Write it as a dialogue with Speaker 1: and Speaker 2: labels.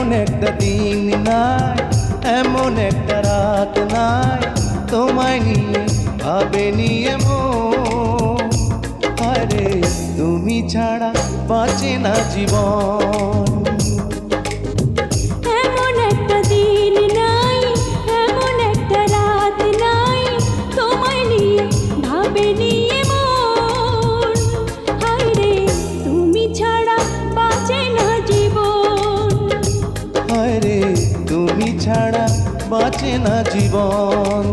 Speaker 1: এমন একটা দিন নাই, এমন একটা রাত নাই, তোমায় নিয়ে ভাবেনি এমন। আরে তুমি ছাড়া বাঁচে না জীবন।
Speaker 2: এমন একটা দিন নাই, এমন একটা রাত নাই, তোমায় নিয়ে ভাবেনি এমন। হায়রে তুমি ছাড়া বাঁচে না জীবন।
Speaker 1: হায়রে তুমি ছাড়া বাঁচে না জীবন।